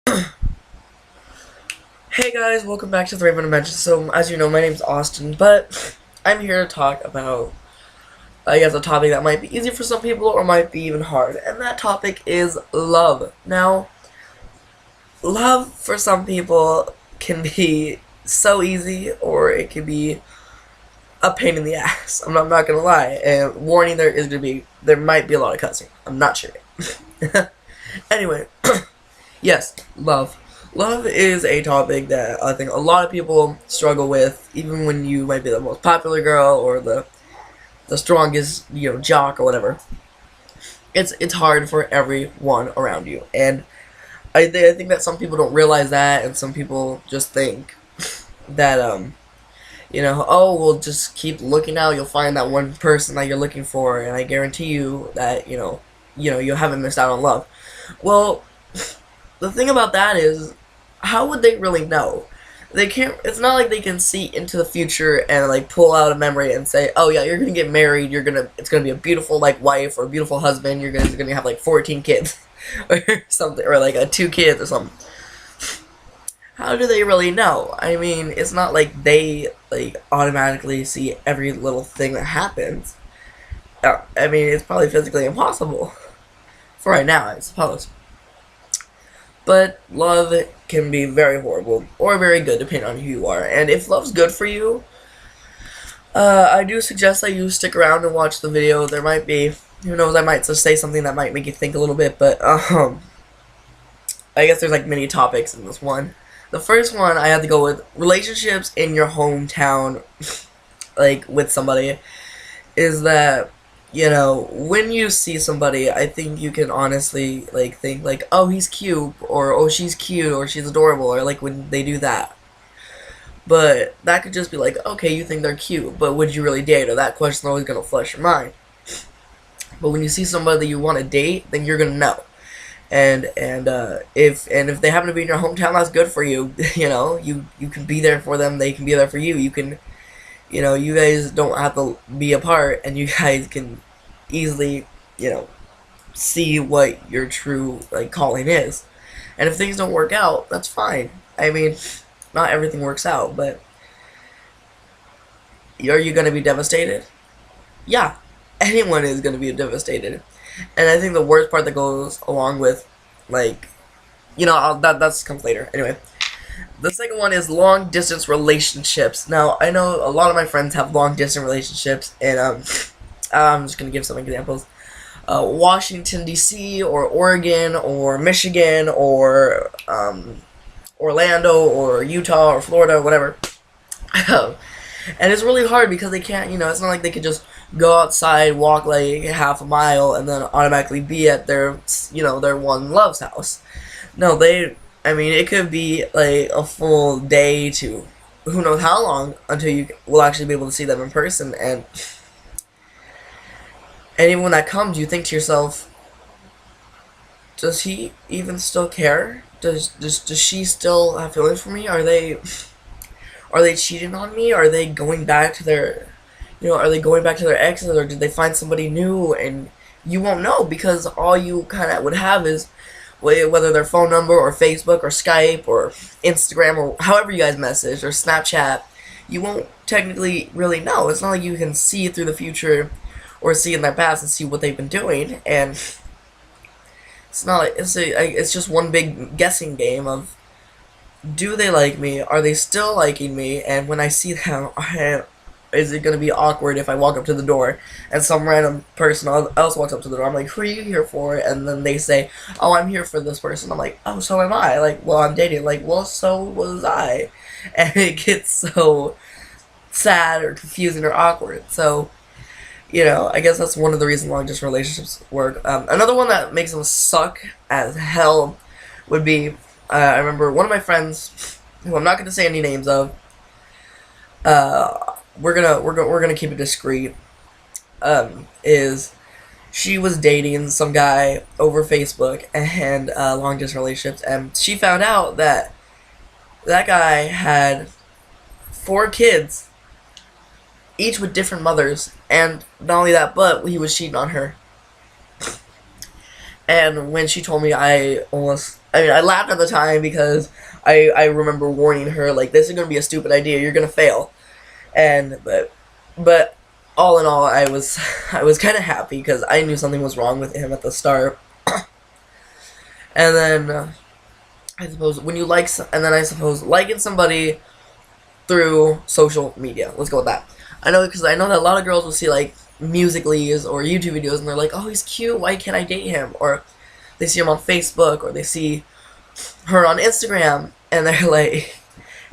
Hey guys, welcome back to the Raven Dimension. So, as you know, my name's Austin, but I'm here to talk about, I guess, a topic that might be easy for some people or might be even hard, and that topic is love. Now, love for some people can be so easy, or it can be a pain in the ass. I'm not gonna lie, and warning, there might be a lot of cussing. I'm not sure. Anyway, yes, love. Love is a topic that I think a lot of people struggle with, even when you might be the most popular girl or the strongest, jock or whatever. It's hard for everyone around you, and I think that some people don't realize that, and some people just think that oh, well, just keep looking out, you'll find that one person that you're looking for, and I guarantee you that you haven't missed out on love. Well, the thing about that is, how would they really know? They can't. It's not like they can see into the future and like pull out a memory and say, "Oh yeah, you're gonna get married. It's gonna be a beautiful like wife or a beautiful husband. You're gonna have like 14 kids, or something, or like 2 kids or something." How do they really know? I mean, it's not like they like automatically see every little thing that happens. I mean, it's probably physically impossible for right now, I suppose. But love can be very horrible or very good depending on who you are. And if love's good for you, I do suggest that you stick around and watch the video. There might be, who knows, I might just say something that might make you think a little bit, but I guess there's like many topics in this one. The first one I had to go with relationships in your hometown, like with somebody, is that when you see somebody, I think you can honestly like think like, oh, he's cute, or oh, she's cute, or she's adorable, or like when they do that. But that could just be like, okay, you think they're cute, but would you really date her? That question's always gonna flush your mind. But when you see somebody that you want to date, then you're gonna know. And if they happen to be in your hometown, that's good for you. You can be there for them. They can be there for you. You guys don't have to be apart, and you guys can easily, see what your true like calling is. And if things don't work out, that's fine. I mean, not everything works out, but are you gonna be devastated? Yeah, anyone is gonna be devastated. And I think the worst part that goes along with, like, that's comes later. Anyway, the second one is long distance relationships. Now, I know a lot of my friends have long distance relationships, and I'm just gonna give some examples. Washington D.C. or Oregon or Michigan or Orlando or Utah or Florida or whatever. And it's really hard because they can't. It's not like they could just go outside, walk like half a mile, and then automatically be at their one love's house. No, I mean, it could be like a full day to who knows how long until you will actually be able to see them in person. And even when that comes, you think to yourself, does he even still care? Does she still have feelings for me? Are they cheating on me? Are they going back to their exes, or did they find somebody new? And you won't know, because all you kind of would have is whether their phone number or Facebook or Skype or Instagram or however you guys message, or Snapchat. You won't technically really know. It's not like you can see through the future or see in their past and see what they've been doing. And it's not like it's just one big guessing game of, do they like me? Are they still liking me? And when I see them, is it going to be awkward if I walk up to the door and some random person else walks up to the door? I'm like, who are you here for? And then they say, oh, I'm here for this person. I'm like, oh, so am I. Like, well, I'm dating. Like, well, so was I. And it gets so sad or confusing or awkward. So, I guess that's one of the reasons long distance relationships work. Another one that makes them suck as hell would be, I remember one of my friends, who I'm not going to say any names of, we're gonna keep it discreet. Is she was dating some guy over Facebook and long distance relationships, and she found out that that guy had 4 kids, each with different mothers, and not only that, but he was cheating on her. And when she told me, I mean, I laughed at the time because I remember warning her, like, this is gonna be a stupid idea. You're gonna fail. And but all in all, I was I was kind of happy because I knew something was wrong with him at the start. And then I suppose when you like, and then I suppose liking somebody through social media. Let's go with that. I know because I know that a lot of girls will see like Musical.lys or YouTube videos and they're like, oh, he's cute. Why can't I date him? Or they see him on Facebook or they see her on Instagram and they're like,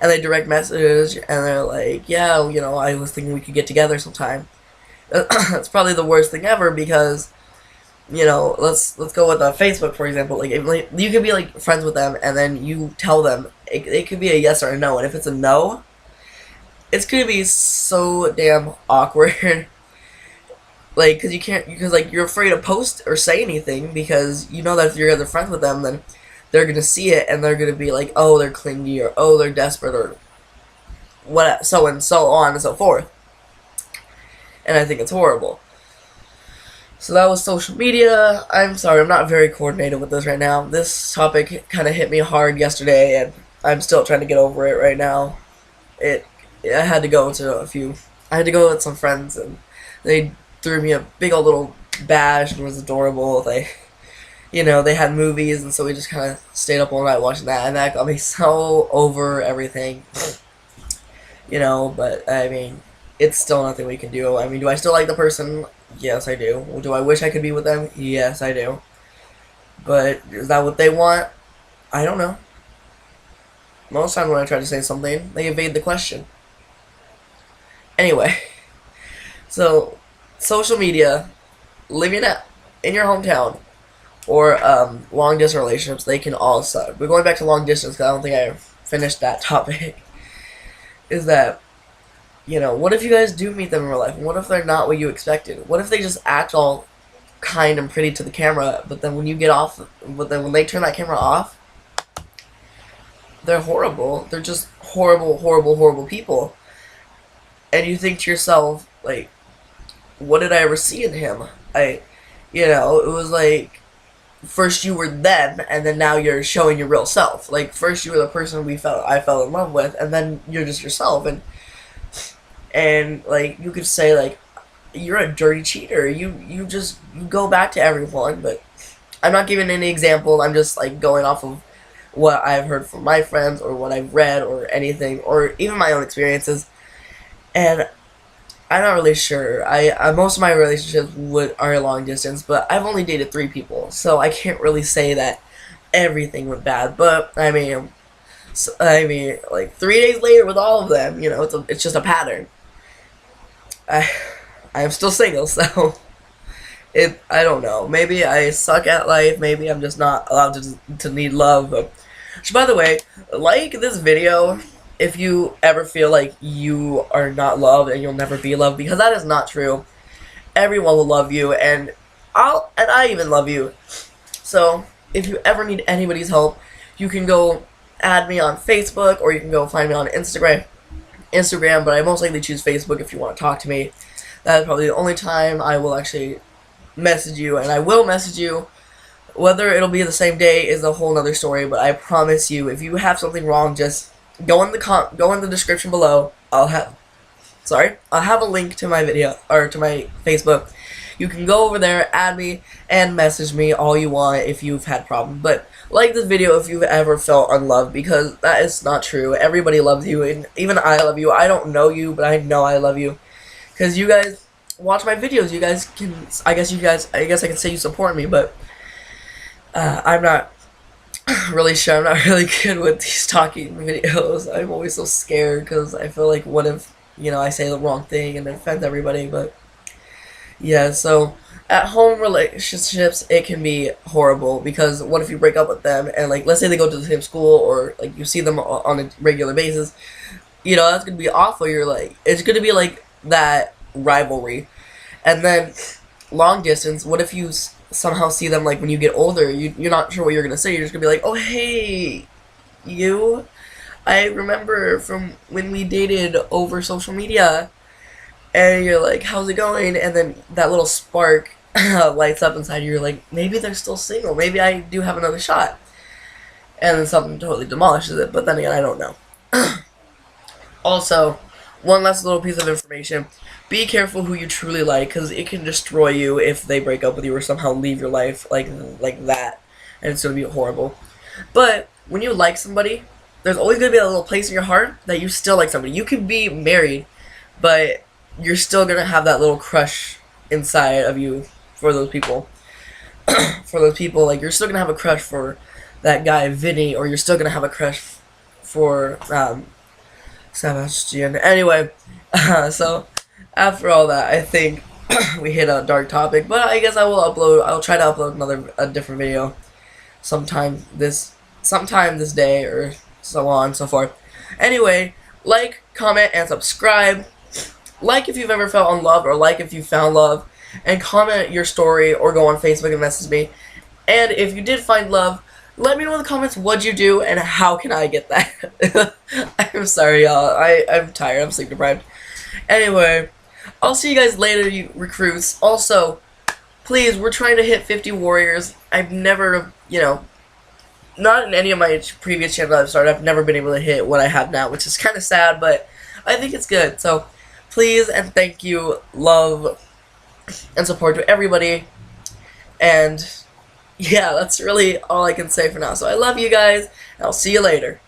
and they direct message and they're like, yeah, you know, I was thinking we could get together sometime. That's probably the worst thing ever because, you know, let's go with Facebook for example. Like, you could be like friends with them and then you tell them it could be a yes or a no, and if it's a no, it's gonna be so damn awkward. Like, because like you're afraid to post or say anything because you know that if you're other friends with them, then they're gonna see it and they're gonna be like, oh, they're clingy or oh, they're desperate or what, so and so on and so forth. And I think it's horrible. So that was social media. I'm sorry, I'm not very coordinated with this right now. This topic kind of hit me hard yesterday, and I'm still trying to get over it right now. I had to go with some friends, and they threw me a big old little bash, and it was adorable. They had movies, and so we just kind of stayed up all night watching that, and that got me so over everything. But I mean, it's still nothing we can do. I mean, do I still like the person? Yes, I do. Do I wish I could be with them? Yes, I do. But is that what they want? I don't know. Most times when I try to say something, they evade the question. Anyway, so social media, living in your hometown, or long distance relationships, they can all suck. We're going back to long distance because I don't think I finished that topic. Is that, what if you guys do meet them in real life? What if they're not what you expected? What if they just act all kind and pretty to the camera, but then when when they turn that camera off, they're horrible. They're just horrible, horrible, horrible people. And you think to yourself, like, what did I ever see in him? It was like, first you were them, and then now you're showing your real self. Like, first you were the person I fell in love with, and then you're just yourself. And like, you could say, like, you're a dirty cheater. You go back to everyone, but I'm not giving any example. I'm just, like, going off of what I've heard from my friends, or what I've read, or anything, or even my own experiences. And I'm not really sure. Most of my relationships are long distance, but I've only dated 3 people, so I can't really say that everything went bad. But I mean, like 3 days later with all of them, it's just a pattern. I'm still single, so I don't know. Maybe I suck at life. Maybe I'm just not allowed to need love. Which, by the way, like this video if you ever feel like you are not loved and you'll never be loved, because that is not true. Everyone will love you, and I even love you. So if you ever need anybody's help, you can go add me on Facebook, or you can go find me on Instagram, but I most likely choose Facebook if you want to talk to me. That's probably the only time I will actually message you, and I will message you. Whether it'll be the same day is a whole nother story, but I promise you, if you have something wrong, just go in the description below. I'll have a link to my video, or to my Facebook. You can go over there, add me, and message me all you want if you've had problems. But like this video if you've ever felt unloved, because that is not true. Everybody loves you, and even I love you. I don't know you, but I know I love you, because you guys watch my videos. You guys can, I guess I can say you support me, but I'm not really sure. I'm not really good with these talking videos. I'm always so scared because I feel like, what if, I say the wrong thing and offend everybody. But yeah, so at home relationships, it can be horrible, because what if you break up with them and, like, let's say they go to the same school, or like you see them on a regular basis, that's gonna be awful. You're like, it's gonna be like that rivalry. And then long distance, what if you somehow see them, like, when you get older, you're not sure what you're gonna say. You're just gonna be like, oh, hey, I remember from when we dated over social media. And you're like, how's it going? And then that little spark lights up inside you. You're like, maybe they're still single. Maybe I do have another shot. and then something totally demolishes it. But then again, I don't know. Also, one last little piece of information. Be careful who you truly like, because it can destroy you if they break up with you or somehow leave your life like that. And it's going to be horrible. But when you like somebody, there's always going to be a little place in your heart that you still like somebody. You can be married, but you're still going to have that little crush inside of you for those people. For those people, like, you're still going to have a crush for that guy, Vinny, or you're still going to have a crush for, Sebastian. Anyway, so after all that, I think we hit a dark topic, but I guess I'll try to upload a different video sometime this day, or so on and so forth. Anyway, like, comment, and subscribe. Like if you've ever felt unloved, or like if you found love, and comment your story, or go on Facebook and message me. And if you did find love, let me know in the comments what'd you do and how can I get that. I'm sorry, y'all. I'm tired. I'm sleep deprived. Anyway, I'll see you guys later, you recruits. Also, please, we're trying to hit 50 warriors. I've never, not in any of my previous channels I've started, I've never been able to hit what I have now, which is kind of sad, but I think it's good. So, please and thank you, love, and support to everybody. And yeah, that's really all I can say for now. So I love you guys, and I'll see you later.